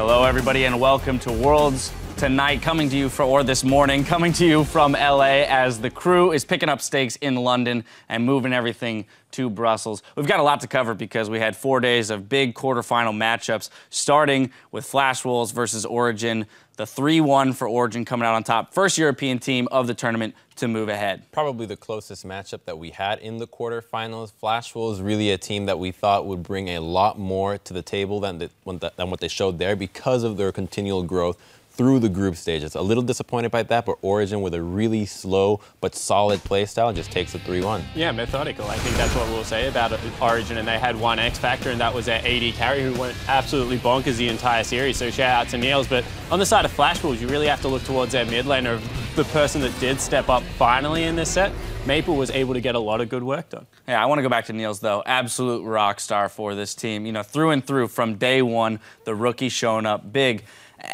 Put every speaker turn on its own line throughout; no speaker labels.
Hello, everybody, and welcome to Worlds tonight, coming to you this morning, coming to you from LA as the crew is picking up stakes in London and moving everything to Brussels. We've got a lot to cover because we had 4 days of big quarterfinal matchups, starting with Flash Wolves versus Origin. The 3-1 for Origin coming out on top. First European team of the tournament to move ahead.
Probably the closest matchup that we had in the quarterfinals. Flash Wolves really a team that we thought would bring a lot more to the table than what they showed there because of their continual growth through the group stages. A little disappointed by that, but Origin with a really slow but solid play style just takes a 3-1.
Yeah, methodical. I think that's what we'll say about Origin, and they had one X factor, and that was their AD carry, who went absolutely bonkers the entire series, so shout out to Niels. But on the side of Flash Wolves, you really have to look towards their mid laner, the person that did step up finally in this set. Maple was able to get a lot of good work done.
Yeah, I want to go back to Niels, though. Absolute rock star for this team. You know, through and through, from day one, the rookie showing up big.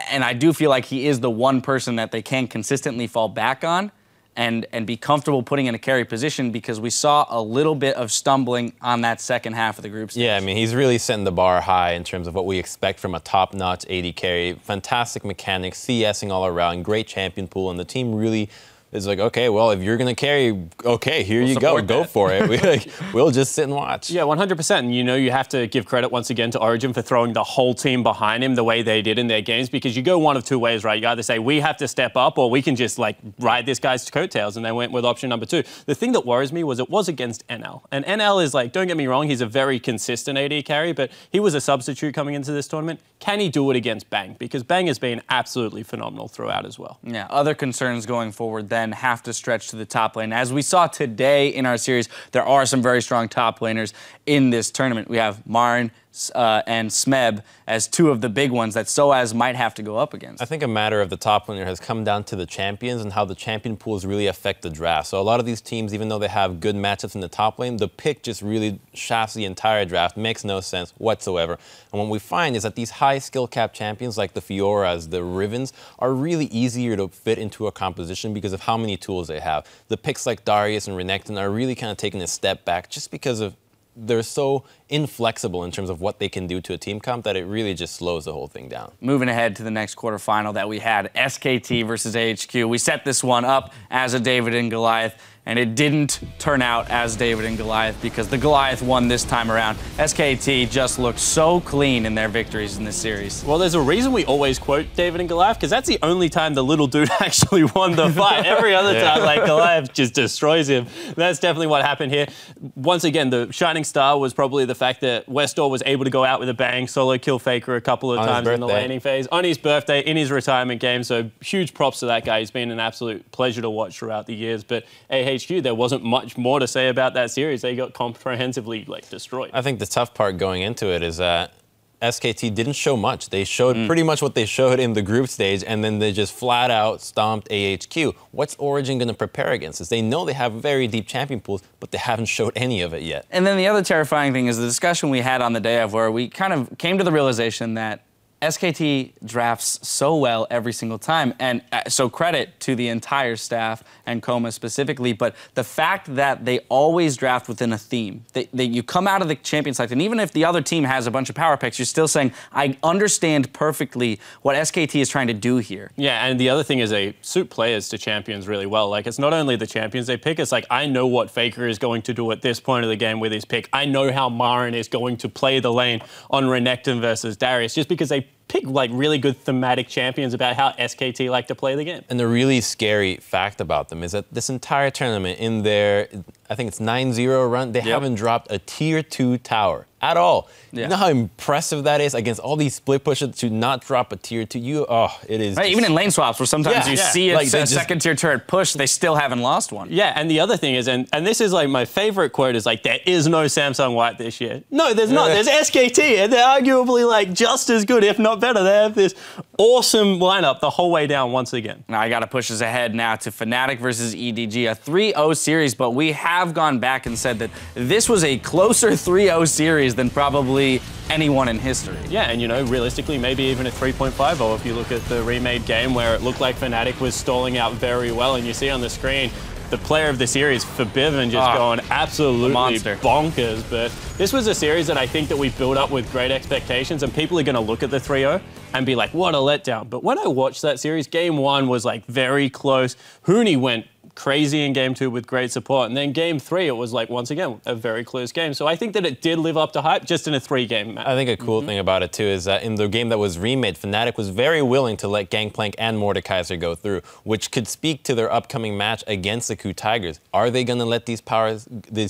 And I do feel like he is the one person that they can consistently fall back on and be comfortable putting in a carry position, because we saw a little bit of stumbling on that second half of the group stage.
Yeah, I mean, he's really setting the bar high in terms of what we expect from a top-notch AD carry. Fantastic mechanics, CSing all around, great champion pool, and the team really is like, okay, well, if you're going to carry, okay, here you go. Go for it. We'll just sit and watch.
Yeah, 100%. And you know, you have to give credit once again to Origin for throwing the whole team behind him the way they did in their games, because you go one of two ways, right? You either say, we have to step up, or we can just, like, ride this guy's coattails, and they went with option number 2. The thing that worries me was it was against NL. And NL is, like, don't get me wrong, he's a very consistent AD carry, but he was a substitute coming into this tournament. Can he do it against Bang? Because Bang has been absolutely phenomenal throughout as well.
Yeah, other concerns going forward then have to stretch to the top lane. As we saw today in our series, there are some very strong top laners in this tournament. We have Marin and Smeb as two of the big ones that Soaz might have to go up against.
I think a matter of the top laner has come down to the champions and how the champion pools really affect the draft. So a lot of these teams, even though they have good matchups in the top lane, the pick just really shafts the entire draft, makes no sense whatsoever. And what we find is that these high skill cap champions like the Fioras, the Rivens, are really easier to fit into a composition because of how many tools they have. The picks like Darius and Renekton are really kind of taking a step back just because of they're so inflexible in terms of what they can do to a team comp that it really just slows the whole thing down.
Moving ahead to the next quarterfinal that we had, SKT versus AHQ. We set this one up as a David and Goliath, and it didn't turn out as David and Goliath because the Goliath won this time around. SKT just looked so clean in their victories in this series.
Well, there's a reason we always quote David and Goliath, because that's the only time the little dude actually won the fight. Every other time, like, Goliath just destroys him. That's definitely what happened here. Once again, the shining star was probably the fact that Westor was able to go out with a bang, solo kill FLICKR a couple of times in the laning phase on his birthday, in his retirement game. So huge props to that guy. He's been an absolute pleasure to watch throughout the years. But AHQ, there wasn't much more to say about that series. They got comprehensively, like, destroyed.
I think the tough part going into it is that SKT didn't show much. They showed pretty much what they showed in the group stage, and then they just flat out stomped AHQ. What's Origin going to prepare against this? They know they have very deep champion pools, but they haven't showed any of it yet.
And then the other terrifying thing is the discussion we had on the day of, where we kind of came to the realization that SKT drafts so well every single time, and so credit to the entire staff and Coma specifically, but the fact that they always draft within a theme. You come out of the champion select, and even if the other team has a bunch of power picks, you're still saying, I understand perfectly what SKT is trying to do here.
Yeah, and the other thing is they suit players to champions really well. Like, it's not only the champions they pick, it's like, I know what FLICKR is going to do at this point of the game with his pick. I know how Marin is going to play the lane on Renekton versus Darius, just because they pick, like, really good thematic champions about how SKT like to play the game.
And the really scary fact about them is that this entire tournament, in their, I think it's 9-0 run, they haven't dropped a tier 2 tower at all. Yeah. You know how impressive that is against all these split pushes to not drop a tier 2? It is.
Right, even in lane swaps, where sometimes you see it, like, a second tier turret push, they still haven't lost one.
Yeah, and the other thing is, and this is, like, my favorite quote is, like, there is no Samsung White this year. No, there's not. There's SKT, and they're arguably, like, just as good, if not better. They have this awesome lineup the whole way down once again.
Now I got to push us ahead now to Fanatic versus EDG, a 3-0 series, but we have gone back and said that this was a closer 3-0 series than probably anyone in history.
Yeah, and, you know, realistically, maybe even a 3.50 if you look at the remade game, where it looked like Fnatic was stalling out very well, and you see on the screen the player of the series for Bivin just going absolutely bonkers. But this was a series that I think that we built up with great expectations, and people are going to look at the 3-0 and be like, what a letdown. But when I watched that series, game 1 was like very close. Huni went crazy in game 2 with great support. And then game 3, it was like, once again, a very close game. So I think that it did live up to hype just in a 3-game match.
I think a cool thing about it, too, is that in the game that was remade, Fnatic was very willing to let Gangplank and Mordekaiser go through, which could speak to their upcoming match against the KOO Tigers. Are they going to let these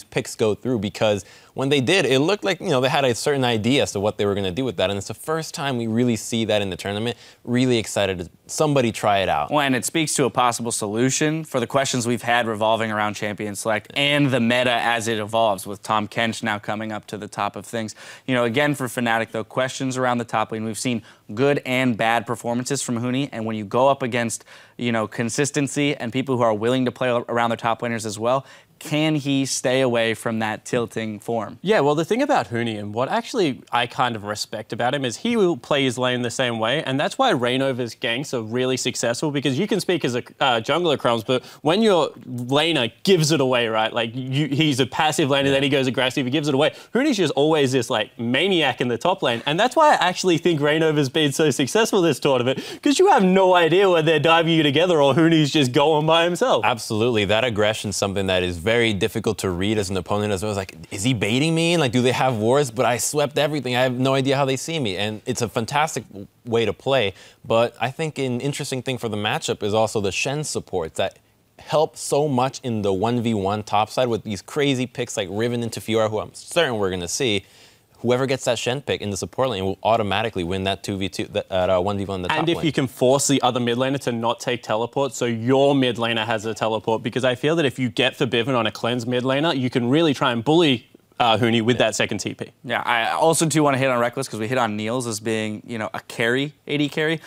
picks go through? Because when they did, it looked like, they had a certain idea as to what they were going to do with that. And it's the first time we really see that in the tournament. Really excited to somebody try it out.
Well, and it speaks to a possible solution for the questions we've had revolving around Champion Select and the meta as it evolves, with Tom Kench now coming up to the top of things. Again, for Fnatic, though, questions around the top lane. We've seen good and bad performances from Huni, and when you go up against, consistency and people who are willing to play around their top laners as well, can he stay away from that tilting form?
Yeah, well, the thing about Huni, and what actually I kind of respect about him, is he will play his lane the same way, and that's why Reignover's ganks are really successful, because you can speak as a jungler, Crumbs, but when your laner gives it away, right, like he's a passive laner, then he goes aggressive, he gives it away, Huni's just always this like maniac in the top lane, and that's why I actually think Reignover's been so successful this tournament, because you have no idea when they're diving you together or Huni's just going by himself.
Absolutely, that aggression is something that is very difficult to read as an opponent as well. It's like, is he baiting me? Like, do they have wars? But I swept everything. I have no idea how they see me. And it's a fantastic way to play. But I think an interesting thing for the matchup is also the Shen supports that help so much in the 1v1 top side with these crazy picks like Riven into Fiora, who I'm certain we're going to see. Whoever gets that Shen pick in the support lane will automatically win that 2v2, that 1v1 in the top
lane. And if you can force the other mid laner to not take teleport, so your mid laner has a teleport, because I feel that if you get for Bivin on a cleanse mid laner, you can really try and bully Huni with that second TP.
Yeah, I also do want to hit on Reckless, because we hit on Niels as being, a carry, AD carry.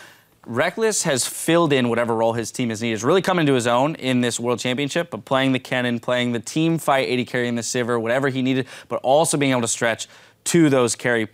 Reckless has filled in whatever role his team has needed. He's really come into his own in this World Championship, but playing the Kennen, playing the team fight, AD carry in the Sivir, whatever he needed, but also being able to stretch to those carry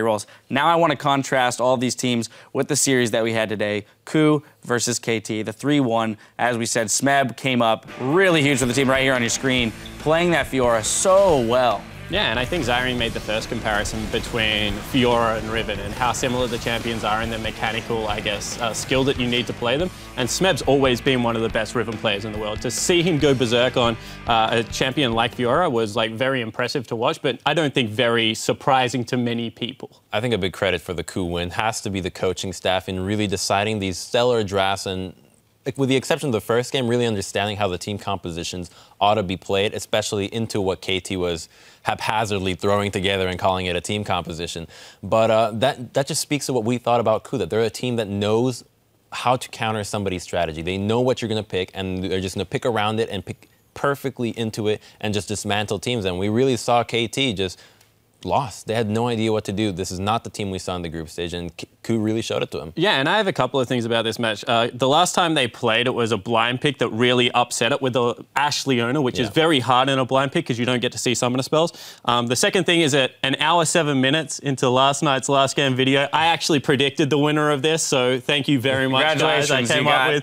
roles. Now I want to contrast all of these teams with the series that we had today. KOO versus KT, the 3-1. As we said, Smeb came up really huge for the team right here on your screen, playing that Fiora so well.
Yeah, and I think Zyrian made the first comparison between Fiora and Riven and how similar the champions are in the mechanical, I guess, skill that you need to play them. And Smeb's always been one of the best Riven players in the world. To see him go berserk on a champion like Fiora was like very impressive to watch, but I don't think very surprising to many people.
I think a big credit for the KOO win has to be the coaching staff in really deciding these stellar drafts, and with the exception of the first game, really understanding how the team compositions ought to be played, especially into what KT was haphazardly throwing together and calling it a team composition. But that just speaks to what we thought about KOO, that they're a team that knows how to counter somebody's strategy. They know what you're going to pick, and they're just going to pick around it and pick perfectly into it and just dismantle teams. And we really saw KT just lost. They had no idea what to do. This is not the team we saw in the group stage, and KOO really showed it to them.
Yeah, and I have a couple of things about this match. The last time they played, it was a blind pick that really upset it with the Ashe Leona, which is very hard in a blind pick because you don't get to see summoner spells. The second thing is at an hour 7 minutes into last night's last game video, I actually predicted the winner of this, so thank you very much, guys.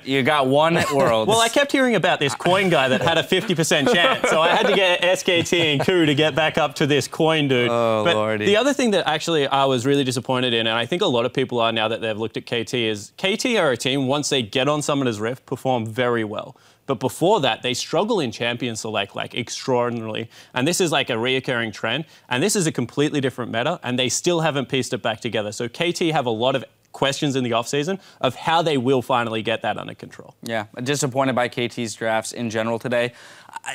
You got one at Worlds.
Well, I kept hearing about this coin guy that had a 50% chance, so I had to get SKT and KOO to get back up to this coin dude.
Oh,
but
Lordy.
The other thing that actually I was really disappointed in, and I think a lot of people are now that they've looked at KT, is KT are a team, once they get on Summoner's Rift, perform very well. But before that, they struggle in Champion Select, like, extraordinarily. And this is like a reoccurring trend. And this is a completely different meta, and they still haven't pieced it back together. So KT have a lot of questions in the offseason of how they will finally get that under control.
Yeah, disappointed by KT's drafts in general today.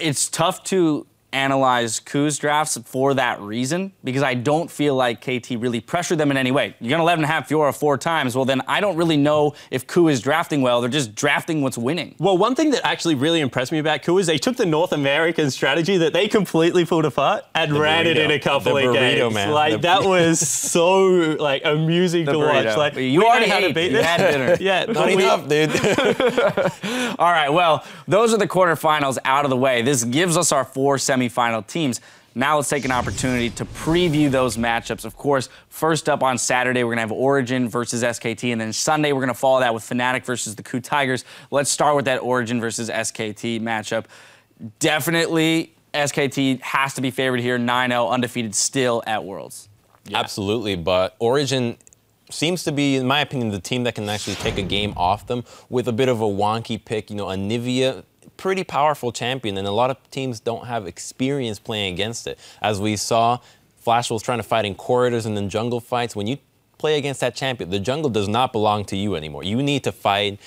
It's tough to analyze KOO's drafts for that reason, because I don't feel like KT really pressured them in any way. You're going to 11.5 Fiora 4 times. Well, then I don't really know if KOO is drafting well. They're just drafting what's winning.
Well, one thing that actually really impressed me about KOO is they took the North American strategy that they completely pulled apart and ran it in a couple of games.
Man.
Like, that was so, like, amusing to watch. Like,
you already had to beat this. You had dinner.
Yeah,
not enough, dude.
All right, well, those are the quarterfinals out of the way. This gives us our 4 semifinal teams. Now let's take an opportunity to preview those matchups. Of course, first up on Saturday, we're going to have Origin versus SKT, and then Sunday, we're going to follow that with Fnatic versus the KOO Tigers. Let's start with that Origin versus SKT matchup. Definitely, SKT has to be favored here, 9-0, undefeated still at Worlds.
Yeah. Absolutely, but Origin seems to be, in my opinion, the team that can actually take a game off them with a bit of a wonky pick. You know, Anivia, pretty powerful champion, and a lot of teams don't have experience playing against it. As we saw, Flash was trying to fight in corridors and then jungle fights. When you play against that champion, the jungle does not belong to you anymore. You need to fight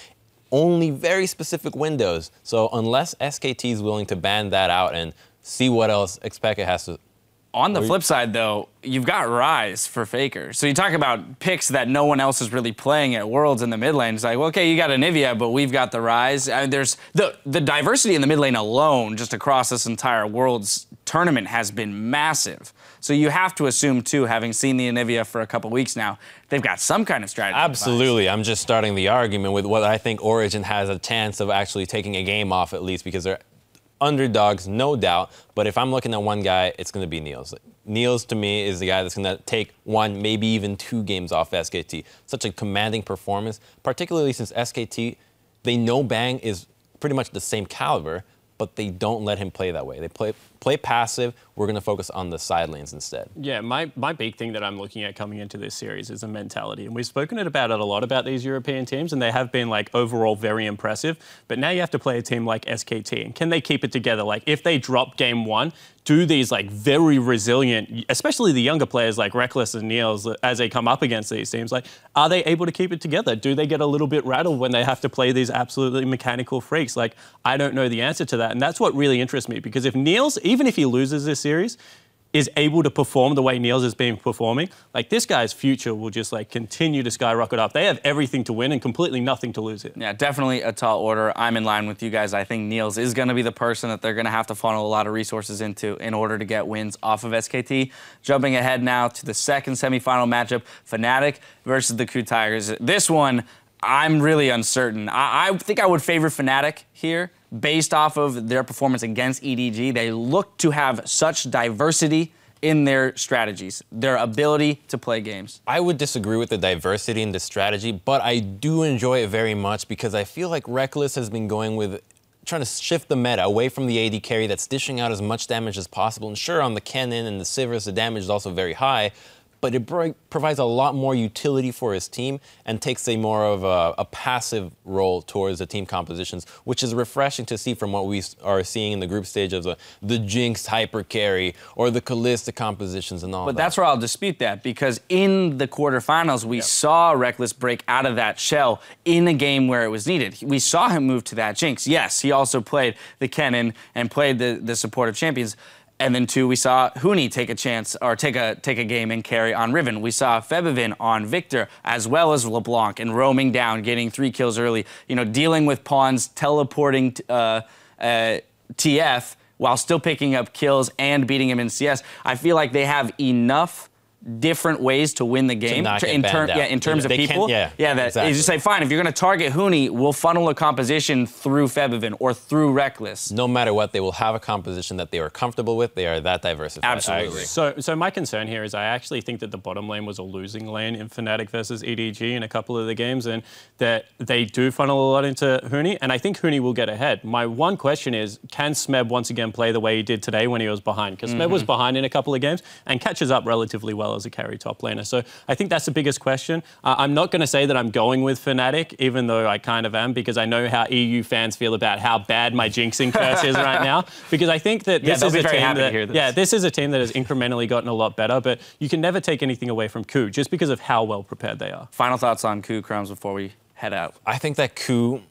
only very specific windows. So unless SKT is willing to ban that out and see what else FLICKR has to...
On the flip side, though, you've got Ryze for FLICKR. So you talk about picks that no one else is really playing at Worlds in the mid lane. It's like, well, okay, you got Anivia, but we've got the Ryze. There's the diversity in the mid lane alone, just across this entire Worlds tournament, has been massive. So you have to assume, too, having seen the Anivia for a couple weeks now, they've got some kind of strategy.
Absolutely. I'm just starting the argument with what I think Origin has a chance of actually taking a game off, at least, because they're underdogs, no doubt, but if I'm looking at one guy, it's going to be Niels. Niels, to me, is the guy that's going to take one, maybe even 2 games off SKT. Such a commanding performance, particularly since SKT, they know Bang is pretty much the same caliber, but they don't let him play that way. They play passive. We're going to focus on the side lanes instead.
Yeah, my big thing that I'm looking at coming into this series is a mentality. And we've spoken about it a lot about these European teams, and they have been, like, overall very impressive. But now you have to play a team like SKT. And can they keep it together? Like, if they drop game 1, do these, like, very resilient, especially the younger players like Reckless and Niels, as they come up against these teams, like, are they able to keep it together? Do they get a little bit rattled when they have to play these absolutely mechanical freaks? Like, I don't know the answer to that. And that's what really interests me, because if Niels, even if he loses this series, is able to perform the way Niels has been performing, like, this guy's future will just, like, continue to skyrocket up. They have everything to win and completely nothing to lose here.
Yeah, definitely a tall order. I'm in line with you guys. I think Niels is going to be the person that they're going to have to funnel a lot of resources into in order to get wins off of SKT. Jumping ahead now to the second semifinal matchup, Fnatic versus the KOO Tigers. This one, I'm really uncertain. I think I would favor Fnatic here based off of their performance against EDG. They look to have such diversity in their strategies, their ability to play games.
I would disagree with the diversity in the strategy, but I do enjoy it very much because I feel like Reckless has been going with trying to shift the meta away from the AD carry that's dishing out as much damage as possible. And sure, on the Kennen and the Sivers, the damage is also very high, but it provides a lot more utility for his team and takes a more of a passive role towards the team compositions, which is refreshing to see from what we are seeing in the group stage of the Jinx hyper carry or the Kalista compositions and all that.
But that's where I'll dispute that, because in the quarterfinals, we saw Reckless break out of that shell in a game where it was needed. We saw him move to that Jinx. Yes, he also played the Kennen and played the supportive champions. And then, 2, we saw Huni take a chance, or take a game and carry on Riven. We saw Febivin on Victor, as well as LeBlanc, and roaming down, getting 3 kills early. You know, dealing with pawns, teleporting TF, while still picking up kills and beating him in CS. I feel like they have enough different ways to win the game in terms of people. Exactly. You just say, fine, if you're going to target Huni, we'll funnel a composition through Febivin or through Reckless.
No matter what, they will have a composition that they are comfortable with. They are that diversified.
Absolutely.
So my concern here is I actually think that the bottom lane was a losing lane in Fnatic versus EDG in a couple of the games, and that they do funnel a lot into Huni, and I think Huni will get ahead. My one question is, can Smeb once again play the way he did today when he was behind? Because Smeb was behind in a couple of games and catches up relatively well as a carry top laner. So I think that's the biggest question. I'm not going to say that I'm going with Fnatic, even though I kind of am, because I know how EU fans feel about how bad my jinxing curse is right now. Because I think that this is a team that, this is a team that has incrementally gotten a lot better, but you can never take anything away from KOO just because of how well prepared they are.
Final thoughts on KOO, Crumbs, before we head out.
I think that KOO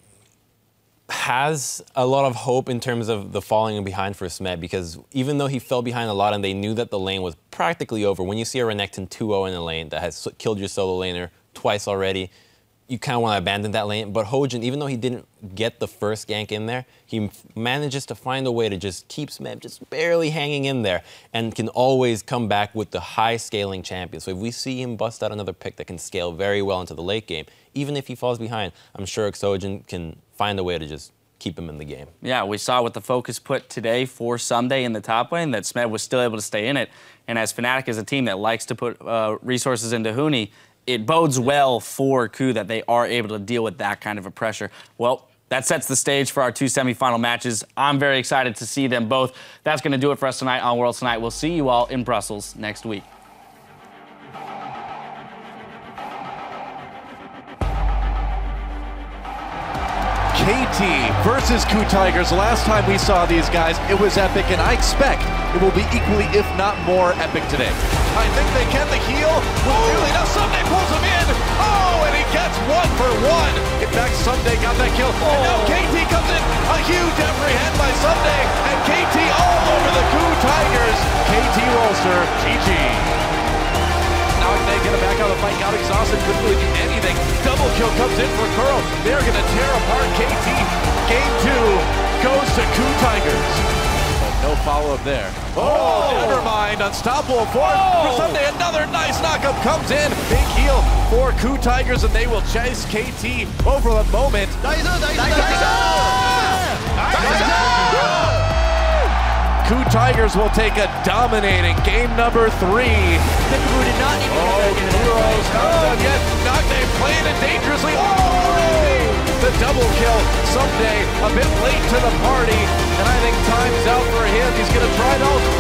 has a lot of hope in terms of the falling behind for Smeb, because even though he fell behind a lot and they knew that the lane was practically over, when you see a Renekton 2-0 in a lane that has killed your solo laner twice already, you kind of want to abandon that lane. But Hojin, even though he didn't get the first gank in there, he manages to find a way to just keep Smeb just barely hanging in there and can always come back with the high scaling champion. So if we see him bust out another pick that can scale very well into the late game, even if he falls behind, I'm sure Hojin can find a way to just keep him in the game.
Yeah, we saw with the focus put today for Someday in the top lane that Smed was still able to stay in it. And as Fnatic is a team that likes to put resources into Huni, it bodes well for KU that they are able to deal with that kind of a pressure. Well, that sets the stage for our 2 semifinal matches. I'm very excited to see them both. That's going to do it for us tonight on Worlds Tonight. We'll see you all in Brussels next week.
KT versus KU Tigers. Last time we saw these guys, it was epic, and I expect it will be equally, if not more, epic today. I think they get the heal. Really, now Someday pulls him in. Oh, and he gets 1 for 1. In fact, Someday got that kill. And now KT comes in. A huge apprehend by Someday, and KT all over the KU Tigers. KT Rolster, GG. Now they get him back out of the fight, got exhausted, couldn't really do anything. Double kill comes in for Curl. They're gonna tear apart KT. Game 2 goes to KU Tigers. But no follow-up there. Oh, never mind. Unstoppable force. For Someday, another nice knockup comes in. Big heal for KU Tigers, and they will chase KT over the moment. KU Tigers will take a dominating game number 3.
FLICKR did not need to get back into
Heroes not done yet. Nocte playing it dangerously. Oh, the double kill. Someday a bit late to the party, and I think time's out for him. He's going to try those.